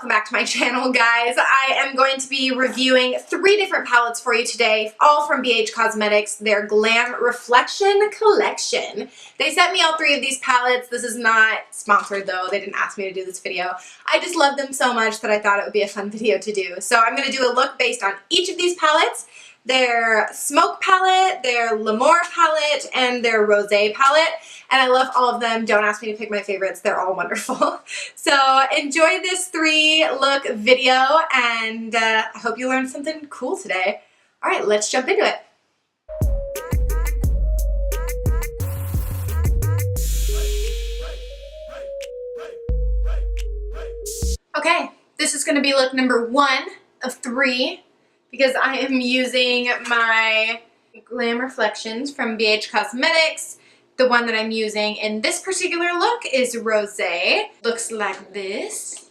welcome back to my channel, guys. I am going to be reviewing 3 different palettes for you today, all from BH Cosmetics, their Glam Reflection collection. They sent me all 3 of these palettes. This is not sponsored though. They didn't ask me to do this video. I just love them so much that I thought it would be a fun video to do. So I'm going to do a look based on each of these palettes. Their Smoke palette, their L'Amour palette, and their Rosé palette. And I love all of them. Don't ask me to pick my favorites. They're all wonderful. So enjoy this 3-look video, and I hope you learned something cool today. All right, let's jump into it. Okay, this is going to be look number 1 of 3. Because I am using my Glam Reflections from BH Cosmetics. The one that I'm using in this particular look is Rosé. Looks like this.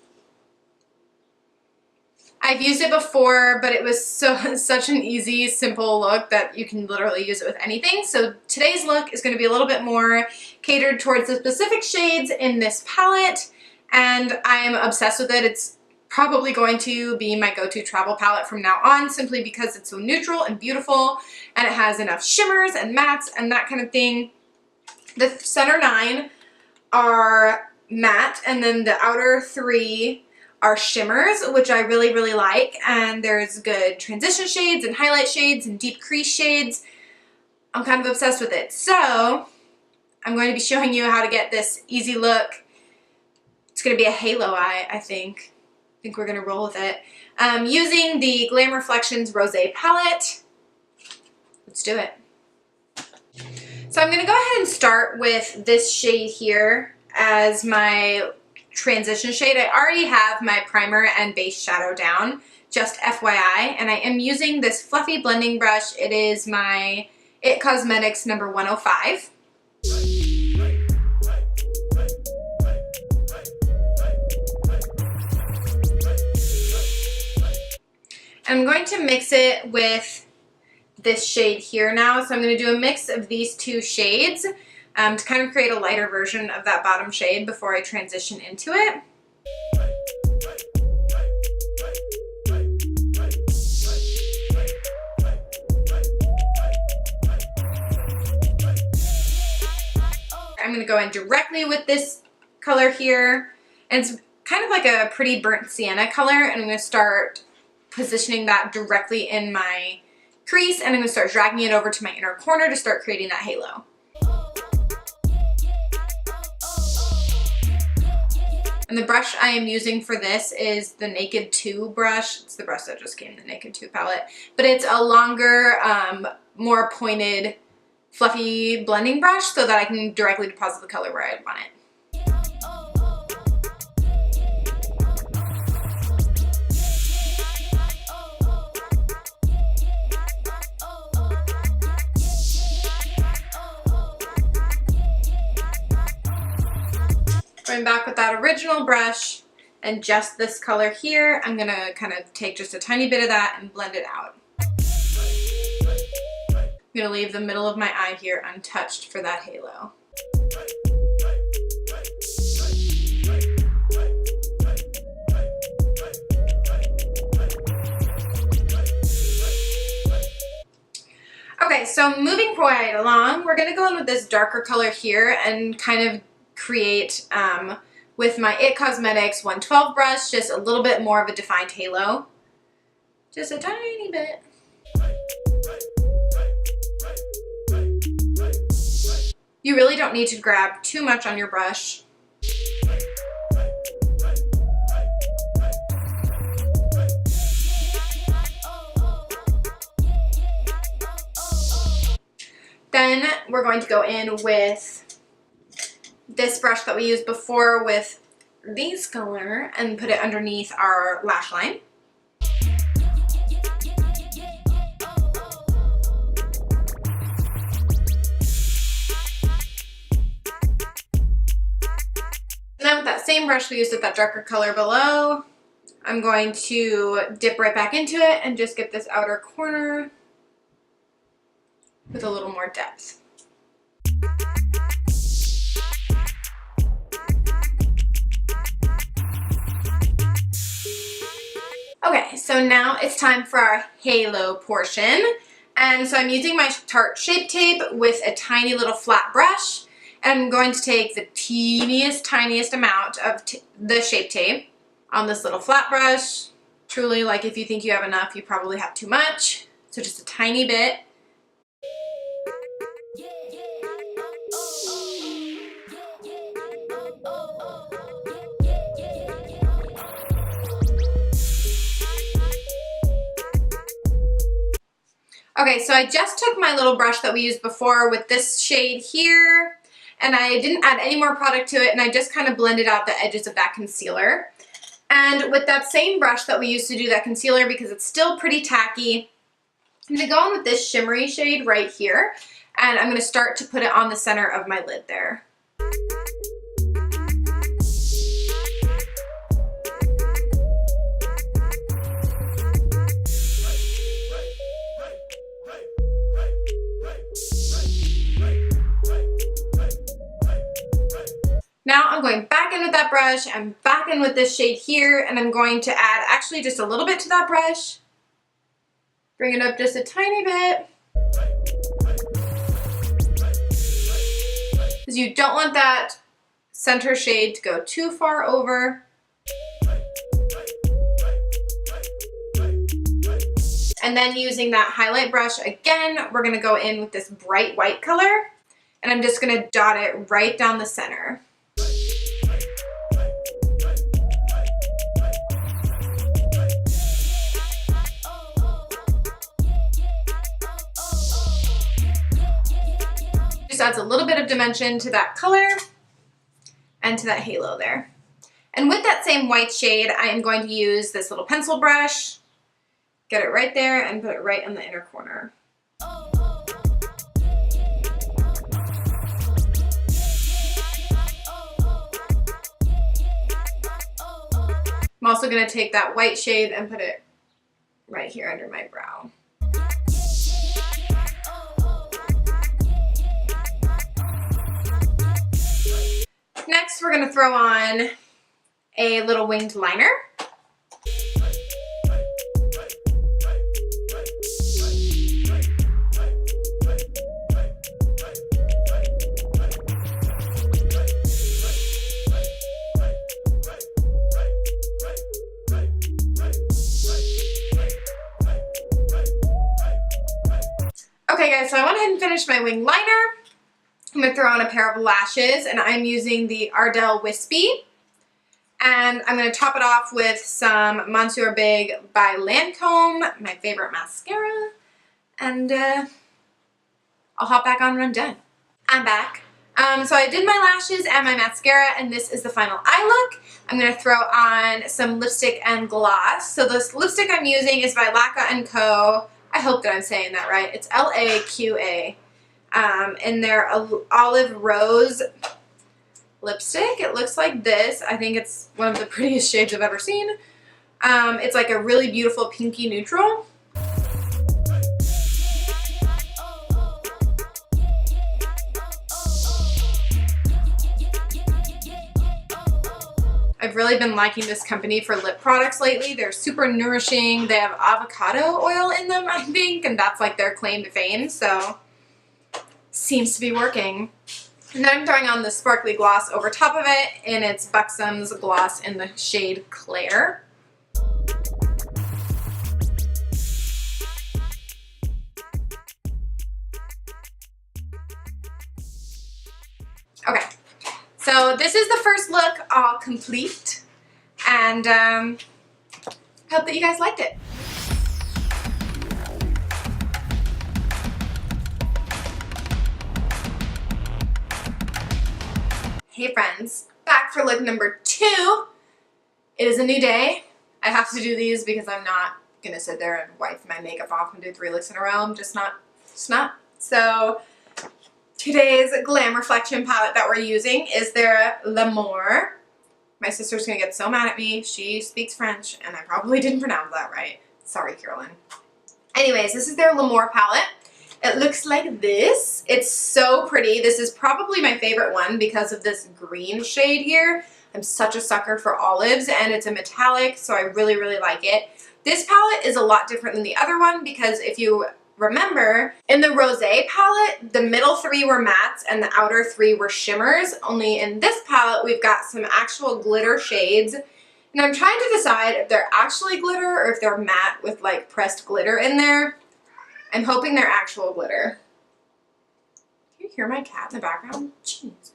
I've used it before, but it was such an easy, simple look that you can literally use it with anything. So today's look is going to be a little bit more catered towards the specific shades in this palette. And I'm obsessed with it. It's probably going to be my go-to travel palette from now on, simply because it's so neutral and beautiful and it has enough shimmers and mattes and that kind of thing. The center 9 are matte, and then the outer 3 are shimmers, which I really, really like. And there's good transition shades and highlight shades and deep crease shades. I'm kind of obsessed with it. So I'm going to be showing you how to get this easy look. It's going to be a halo eye, I think. I think we're going to roll with it. Using the Glam Reflections Rosé palette. Let's do it. So I'm going to go ahead and start with this shade here as my transition shade. I already have my primer and base shadow down, just FYI, and I am using this fluffy blending brush. It is my IT Cosmetics number 105. I'm going to mix it with this shade here now. So I'm going to do a mix of these 2 shades to kind of create a lighter version of that bottom shade before I transition into it. I'm going to go in directly with this color here. And it's kind of like a pretty burnt sienna color, and I'm going to start positioning that directly in my crease, and I'm going to start dragging it over to my inner corner to start creating that halo. And the brush I am using for this is the Naked 2 brush. It's the brush that just came in the Naked 2 palette, but it's a longer, more pointed, fluffy blending brush so that I can directly deposit the color where I want it. Going back with that original brush and just this color here, I'm going to kind of take just a tiny bit of that and blend it out. I'm going to leave the middle of my eye here untouched for that halo. Okay, so moving right along, we're going to go in with this darker color here and kind of create with my IT Cosmetics 112 brush just a little bit more of a defined halo. Just a tiny bit. You really don't need to grab too much on your brush. Then we're going to go in with this brush that we used before with these color and put it underneath our lash line. And then with that same brush we used with that darker color below, I'm going to dip right back into it and just get this outer corner with a little more depth. So now it's time for our halo portion. And so I'm using my Tarte Shape Tape with a tiny little flat brush. And I'm going to take the tiniest amount of the Shape Tape on this little flat brush. Truly, like, if you think you have enough, you probably have too much. So just a tiny bit. Okay, so I just took my little brush that we used before with this shade here, and I didn't add any more product to it, and I just kind of blended out the edges of that concealer. And with that same brush that we used to do that concealer, because it's still pretty tacky, I'm going to go in with this shimmery shade right here, and I'm going to start to put it on the center of my lid there. Now I'm going back in with that brush, I'm back in with this shade here, and I'm going to add actually just a little bit to that brush. Bring it up just a tiny bit. Because you don't want that center shade to go too far over. And then using that highlight brush again, we're going to go in with this bright white color, and I'm just going to dot it right down the center. Just adds a little bit of dimension to that color and to that halo there. And with that same white shade, I am going to use this little pencil brush, get it right there, and put it right in the inner corner. I'm also going to take that white shade and put it right here under my brow. Next, we're going to throw on a little winged liner. Okay guys, so I went ahead and finished my wing liner. I'm going to throw on a pair of lashes, and I'm using the Ardell Wispy. And I'm going to top it off with some Monsieur Big by Lancome, my favorite mascara. And I'll hop back on when I'm done. I'm back. So I did my lashes and my mascara, and this is the final eye look. I'm going to throw on some lipstick and gloss. So this lipstick I'm using is by Laka & Co. I hope that I'm saying that right. It's L-A-Q-A. In their olive rose lipstick. It looks like this. I think it's one of the prettiest shades I've ever seen. It's like a really beautiful pinky neutral. I've really been liking this company for lip products lately. They're super nourishing. They have avocado oil in them, I think, and that's like their claim to fame, so seems to be working. And then I'm throwing on the sparkly gloss over top of it, and it's Buxom's gloss in the shade Claire. Okay, so this is the first look all complete, and hope that you guys liked it. Hey friends, back for look number 2. It is a new day. I have to do these because I'm not gonna sit there and wipe my makeup off and do 3 looks in a row. I'm just not. So today's Glam Reflection palette that we're using is their L'Amour. My sister's gonna get so mad at me. She speaks French and I probably didn't pronounce that right. Sorry, Carolyn. Anyways, this is their L'Amour palette. It looks like this. It's so pretty. This is probably my favorite one because of this green shade here. I'm such a sucker for olives, and it's a metallic, so I really, really like it. This palette is a lot different than the other one because if you remember, in the Rosé palette, the middle 3 were mattes and the outer 3 were shimmers. Only in this palette, we've got some actual glitter shades. And I'm trying to decide if they're actually glitter or if they're matte with like pressed glitter in there. I'm hoping they're actual glitter. Can you hear my cat in the background? Jeez.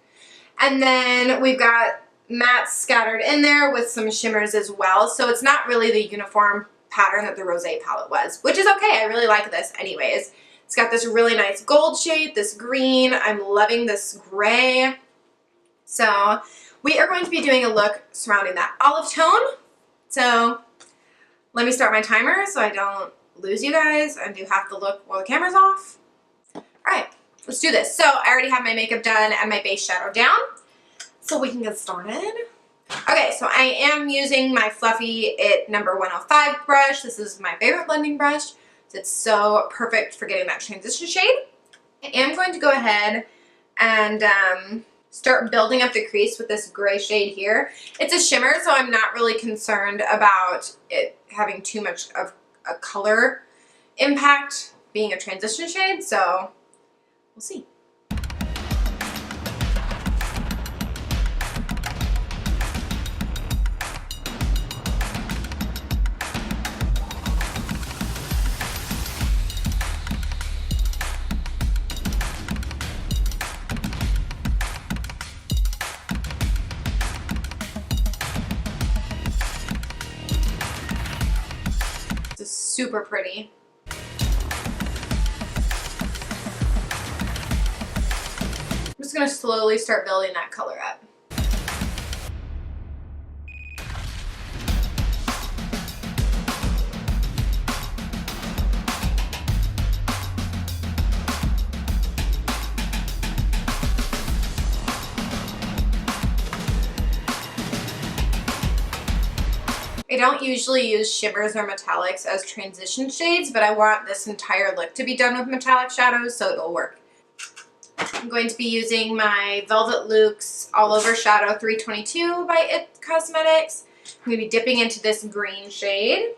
And then we've got mattes scattered in there with some shimmers as well. So it's not really the uniform pattern that the Rosé palette was, which is okay. I really like this anyways. It's got this really nice gold shade, this green. I'm loving this gray. So we are going to be doing a look surrounding that olive tone. So let me start my timer so I don't lose you guys and do half the look while the camera's off. All right, let's do this. So I already have my makeup done and my base shadow down, so we can get started. Okay, so I am using my Fluffy It number 105 brush. This is my favorite blending brush. It's so perfect for getting that transition shade. I am going to go ahead and start building up the crease with this gray shade here. It's a shimmer, so I'm not really concerned about it having too much of a color impact being a transition shade, so we'll see. Super pretty. I'm just going to slowly start building that color up. I don't usually use shimmers or metallics as transition shades, but I want this entire look to be done with metallic shadows, so it'll work. I'm going to be using my Velvet Luxe All Over Shadow 322 by IT Cosmetics. I'm going to be dipping into this green shade.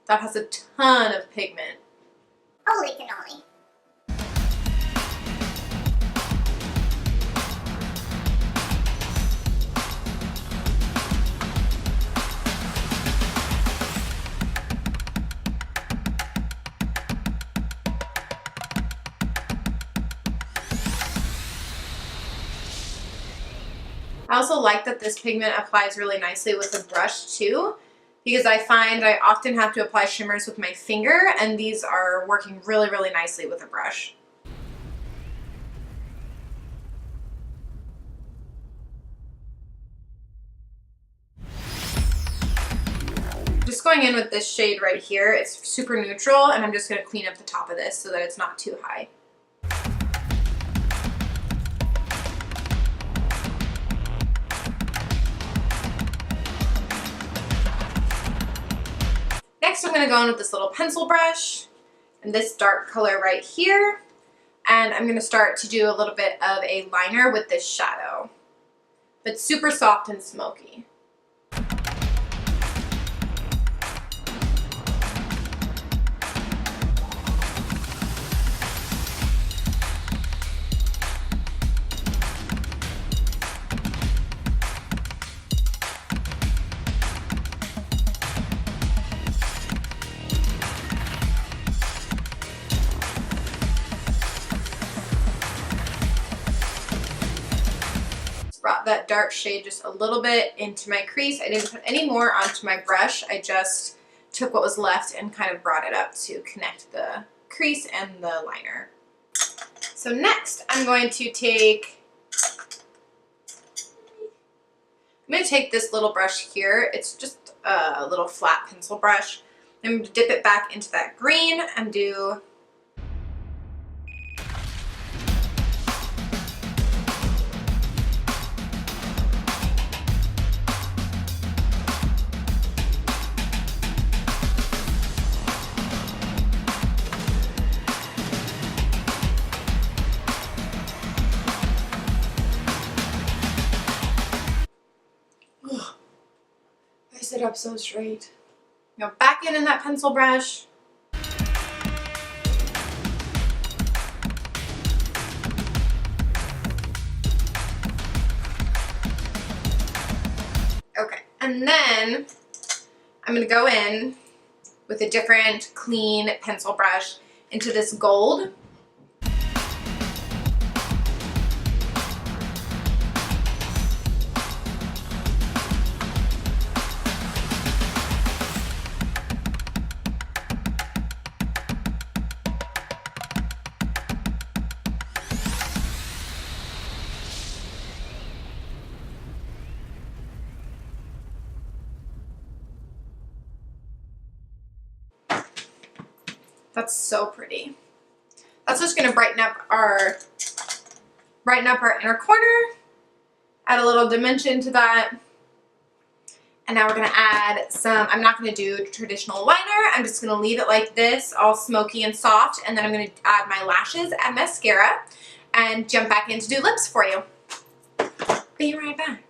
That has a ton of pigment. Holy cannoli. I also like that this pigment applies really nicely with a brush too, because I find I often have to apply shimmers with my finger, and these are working really, really nicely with a brush. Just going in with this shade right here, it's super neutral, and I'm just going to clean up the top of this so that it's not too high. Next, I'm going to go in with this little pencil brush and this dark color right here. And I'm going to start to do a little bit of a liner with this shadow, but super soft and smoky. Brought that dark shade just a little bit into my crease. I didn't put any more onto my brush. I just took what was left and kind of brought it up to connect the crease and the liner. So next I'm going to take this little brush here. It's just a little flat pencil brush. I'm going to dip it back into that green and do I sit up so straight. Go back in that pencil brush. Okay, and then I'm gonna go in with a different clean pencil brush into this gold. That's so pretty. That's just gonna brighten up our inner corner, add a little dimension to that. And now we're gonna add some, I'm not gonna do traditional liner, I'm just gonna leave it like this, all smoky and soft, and then I'm gonna add my lashes and mascara and jump back in to do lips for you. Be right back.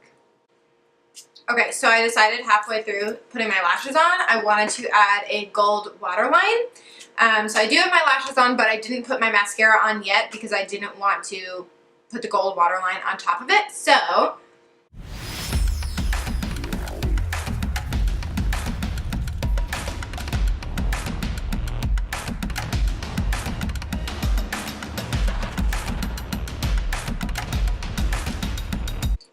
Okay, so I decided halfway through putting my lashes on, I wanted to add a gold waterline. So I do have my lashes on, but I didn't put my mascara on yet because I didn't want to put the gold waterline on top of it. So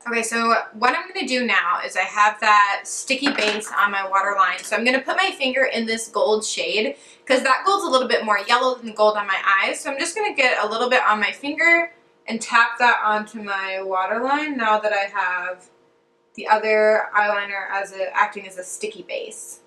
okay, so what I'm going to do now is I have that sticky base on my waterline. So I'm going to put my finger in this gold shade because that gold's a little bit more yellow than the gold on my eyes. So I'm just going to get a little bit on my finger and tap that onto my waterline now that I have the other eyeliner acting as a sticky base.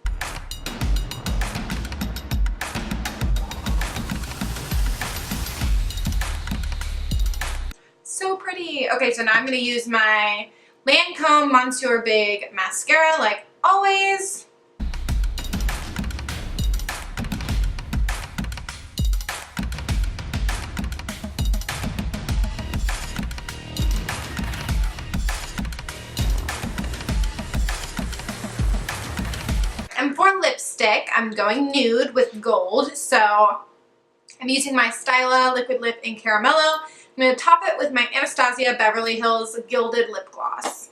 So pretty. Okay, so now I'm going to use my Lancome Monsieur Big mascara like always. And for lipstick, I'm going nude with gold. So I'm using my Styla Liquid Lip in Caramello. I'm going to top it with my Anastasia Beverly Hills Gilded Lip Gloss.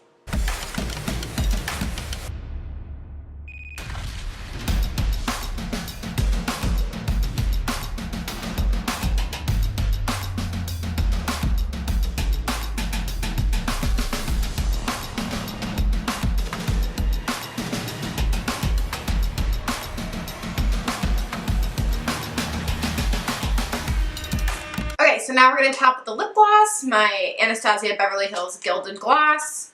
Okay, so now we're going to top with the lip gloss, my Anastasia Beverly Hills Gilded Gloss.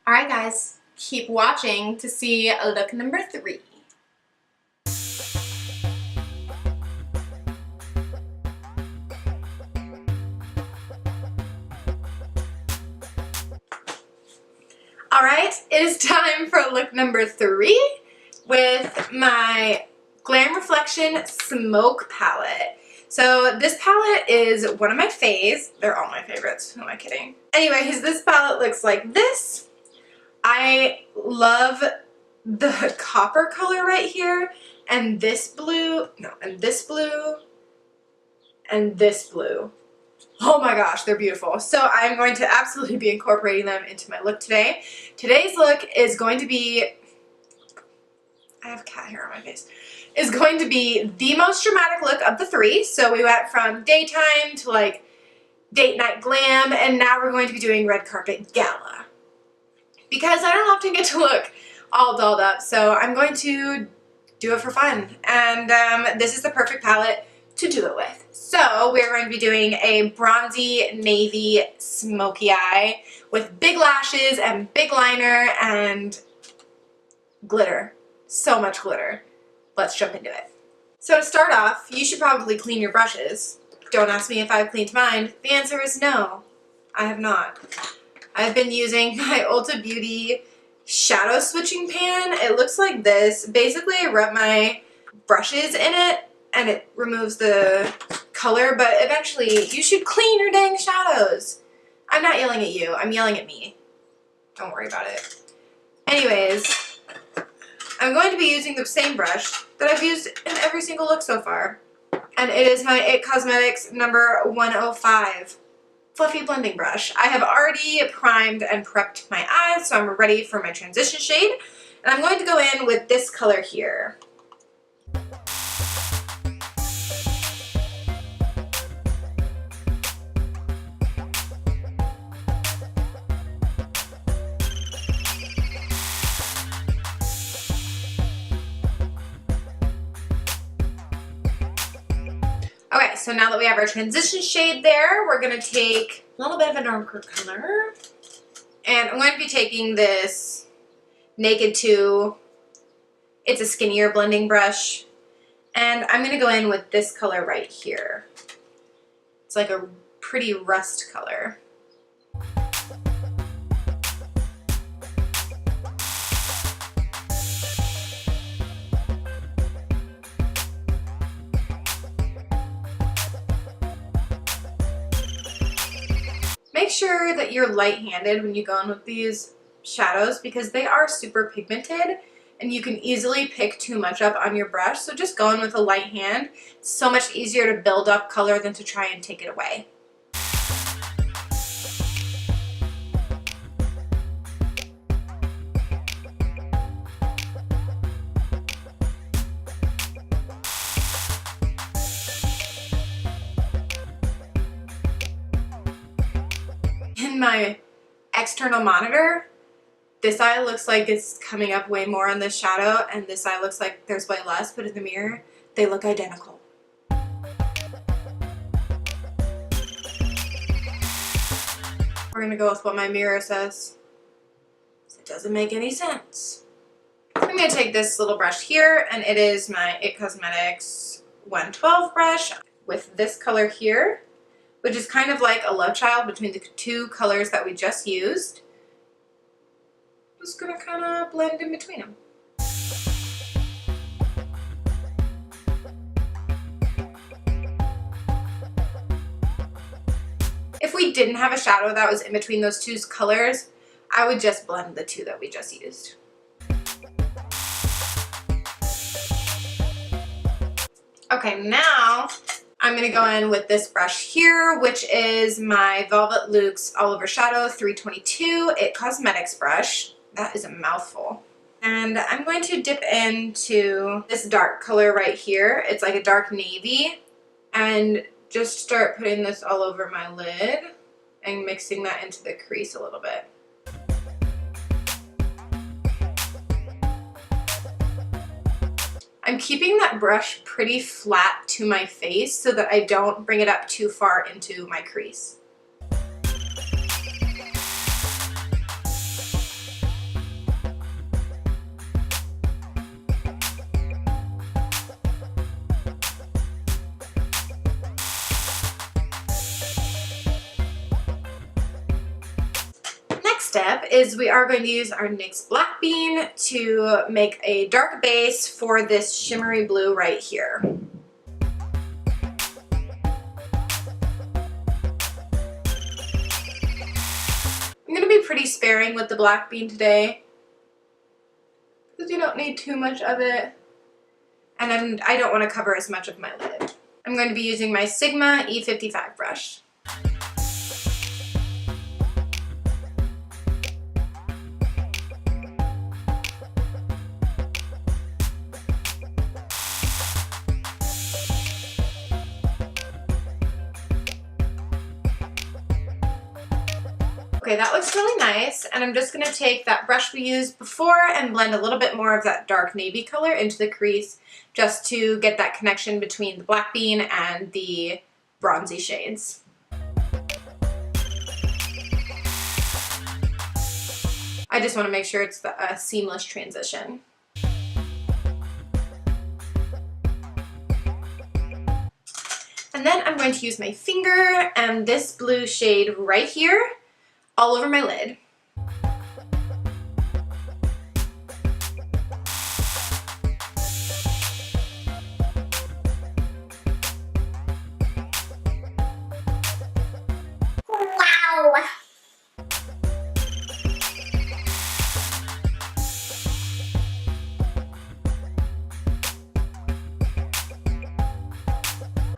Alright guys, keep watching to see look number 3. Alright, it is time for look number 3 with my Glam Reflection Smoke Palette. So this palette is one of my faves. They're all my favorites. Who am I kidding? Anyways, this palette looks like this. I love the copper color right here, and this blue, and this blue, and this blue. Oh my gosh, they're beautiful. So I'm going to absolutely be incorporating them into my look today. Today's look is going to be, I have cat hair on my face, is going to be the most dramatic look of the 3. So we went from daytime to like date night glam, and now we're going to be doing red carpet gala. Because I don't often get to look all dolled up, so I'm going to do it for fun. And this is the perfect palette to do it with. So we're going to be doing a bronzy navy smoky eye with big lashes and big liner and glitter. So much glitter. Let's jump into it. So to start off, you should probably clean your brushes. Don't ask me if I've cleaned mine. The answer is no, I have not. I've been using my Ulta Beauty shadow switching pan. It looks like this. Basically, I rub my brushes in it and it removes the color, but eventually you should clean your dang shadows. I'm not yelling at you, I'm yelling at me. Don't worry about it. Anyways, I'm going to be using the same brush that I've used in every single look so far. And it is my IT Cosmetics number 105 Fluffy Blending Brush. I have already primed and prepped my eyes, so I'm ready for my transition shade. And I'm going to go in with this color here. Okay, so now that we have our transition shade there, we're going to take a little bit of a darker color. And I'm going to be taking this Naked 2. It's a skinnier blending brush. And I'm going to go in with this color right here. It's like a pretty rust color. Make sure that you're light-handed when you go in with these shadows because they are super pigmented and you can easily pick too much up on your brush. So just go in with a light hand. It's so much easier to build up color than to try and take it away. In my external monitor, this eye looks like it's coming up way more on this shadow, and this eye looks like there's way less, but in the mirror, they look identical. We're gonna go with what my mirror says. It doesn't make any sense. I'm gonna take this little brush here, and it is my IT Cosmetics 112 brush with this color here, which is kind of like a love child between the two colors that we just used. Just gonna kind of blend in between them. If we didn't have a shadow that was in between those two colors, I would just blend the two that we just used. Okay, now I'm going to go in with this brush here, which is my Velvet Luxe All Over Shadow 322 IT Cosmetics brush. That is a mouthful. And I'm going to dip into this dark color right here. It's like a dark navy. And just start putting this all over my lid and mixing that into the crease a little bit. I'm keeping that brush pretty flat to my face so that I don't bring it up too far into my crease. Step is we are going to use our NYX Black Bean to make a dark base for this shimmery blue right here. I'm going to be pretty sparing with the Black Bean today because you don't need too much of it, and I don't want to cover as much of my lid. I'm going to be using my Sigma E55 brush. Okay, that looks really nice, and I'm just going to take that brush we used before and blend a little bit more of that dark navy color into the crease just to get that connection between the Black Bean and the bronzy shades. I just want to make sure it's a seamless transition. And then I'm going to use my finger and this blue shade right here, all over my lid. Wow.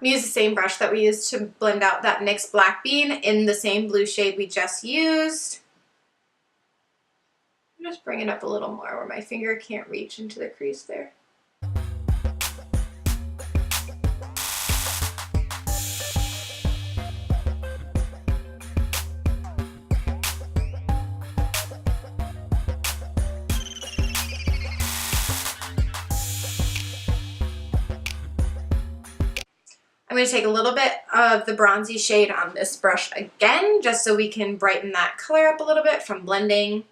We use the same brush that we used to blend out that NYX Black Bean in the same blue shade we just used. I'm just bringing it up a little more where my finger can't reach into the crease there. I'm going to take a little bit of the bronzy shade on this brush again, just so we can brighten that color up a little bit from blending.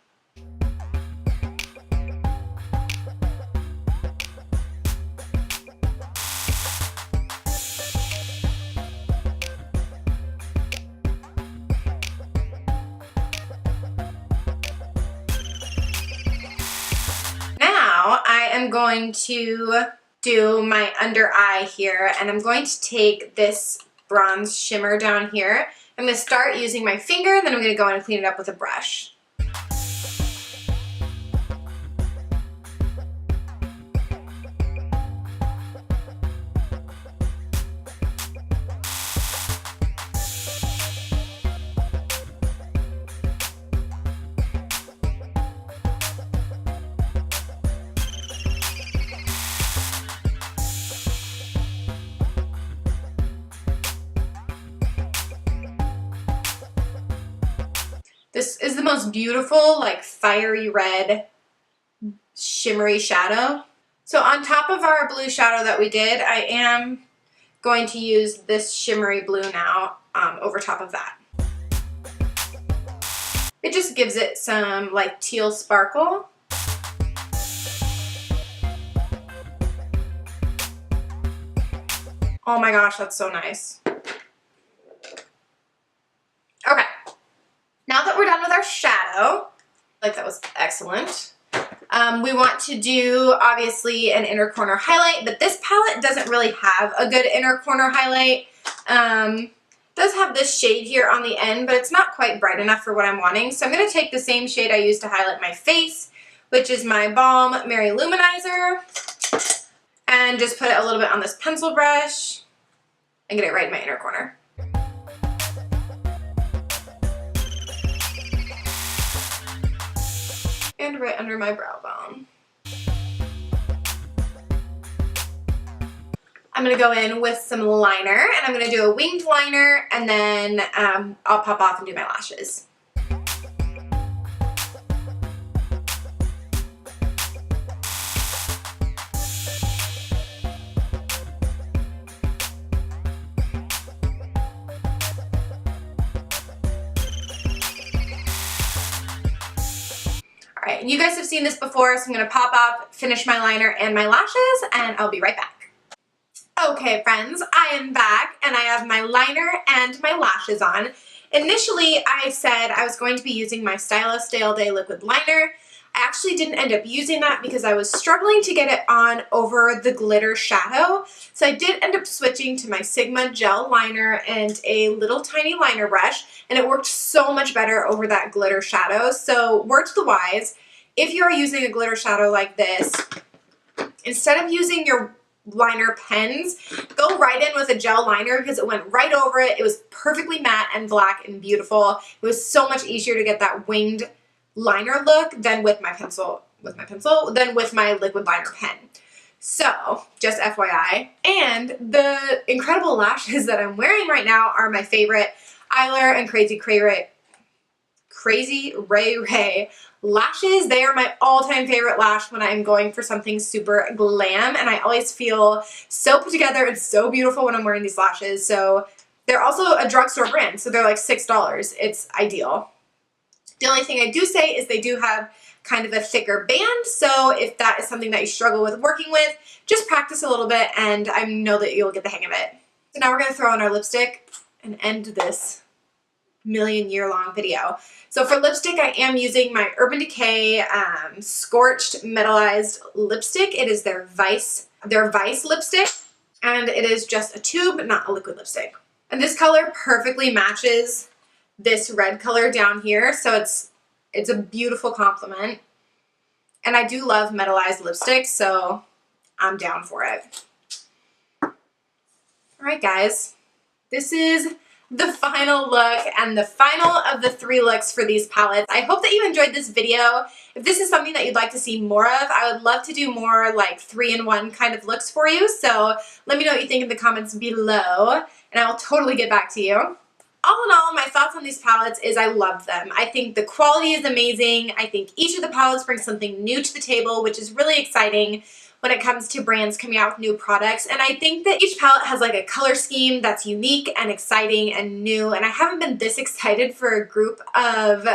Now I am going to do my under eye here, and I'm going to take this bronze shimmer down here. I'm going to start using my finger, and then I'm going to go in and clean it up with a brush. This is the most beautiful, like fiery red, shimmery shadow. So on top of our blue shadow that we did, I am going to use this shimmery blue now over top of that. It just gives it some like teal sparkle. Oh my gosh, that's so nice. Okay. Now that we're done with our shadow, like that was excellent, we want to do obviously an inner corner highlight, but this palette doesn't really have a good inner corner highlight. It does have this shade here on the end, but it's not quite bright enough for what I'm wanting. So I'm going to take the same shade I used to highlight my face, which is my Balm Mary Luminizer, and just put it a little bit on this pencil brush and get it right in my inner corner. And right under my brow bone. I'm going to go in with some liner, and I'm going to do a winged liner, and then I'll pop off and do my lashes. Alright, you guys have seen this before, so I'm going to pop up, finish my liner and my lashes, and I'll be right back. Okay friends, I am back, and I have my liner and my lashes on. Initially, I said I was going to be using my Stylist Day All Day Liquid Liner. I actually didn't end up using that because I was struggling to get it on over the glitter shadow. So I did end up switching to my Sigma Gel Liner and a little tiny liner brush, and it worked so much better over that glitter shadow. So word to the wise, if you're using a glitter shadow like this, instead of using your liner pens, go right in with a gel liner because it went right over it. It was perfectly matte and black and beautiful. It was so much easier to get that winged liner look than with my pencil, than with my liquid liner pen. So, just FYI. And the incredible lashes that I'm wearing right now are my favorite Eyeler and Crazy Ray Ray lashes. They are my all-time favorite lash when I'm going for something super glam, and I always feel so put together and so beautiful when I'm wearing these lashes. So they're also a drugstore brand, so they're like $6. It's ideal. The only thing I do say is they do have kind of a thicker band, so if that is something that you struggle with working with, just practice a little bit and I know that you'll get the hang of it. So now we're going to throw on our lipstick and end this million-year-long video. So for lipstick, I am using my Urban Decay Scorched Metallized Lipstick. It is their Vice lipstick, and it is just a tube, not a liquid lipstick. And this color perfectly matches this red color down here, so it's a beautiful complement. And I do love metallized lipstick, so I'm down for it. All right, guys, this is the final look and the final of the 3 looks for these palettes. I hope that you enjoyed this video. If this is something that you'd like to see more of, I would love to do more like 3-in-1 kind of looks for you. So let me know what you think in the comments below, and I will totally get back to you. All in all, my thoughts on these palettes is I love them. I think the quality is amazing. I think each of the palettes brings something new to the table, which is really exciting when it comes to brands coming out with new products. And I think that each palette has like a color scheme that's unique and exciting and new. And I haven't been this excited for a group of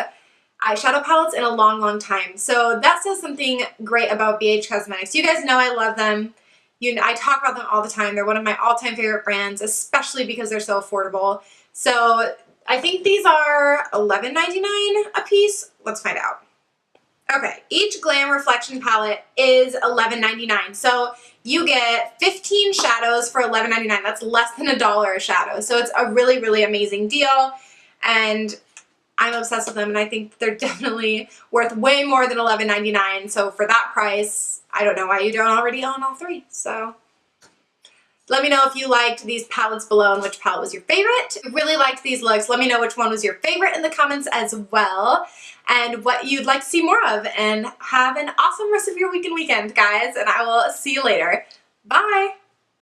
eyeshadow palettes in a long, long time. So that says something great about BH Cosmetics. You guys know I love them. I talk about them all the time. They're one of my all-time favorite brands, especially because they're so affordable. So I think these are $11.99 a piece. Let's find out. Okay, each Glam Reflection palette is $11.99. So you get 15 shadows for $11.99. That's less than $1 a shadow. So it's a really, really amazing deal. And I'm obsessed with them, and I think they're definitely worth way more than $11.99. So for that price, I don't know why you don't already own all 3. So let me know if you liked these palettes below and which palette was your favorite. If you really liked these looks, let me know which one was your favorite in the comments as well, and what you'd like to see more of. And have an awesome rest of your week and weekend, guys, and I will see you later. Bye!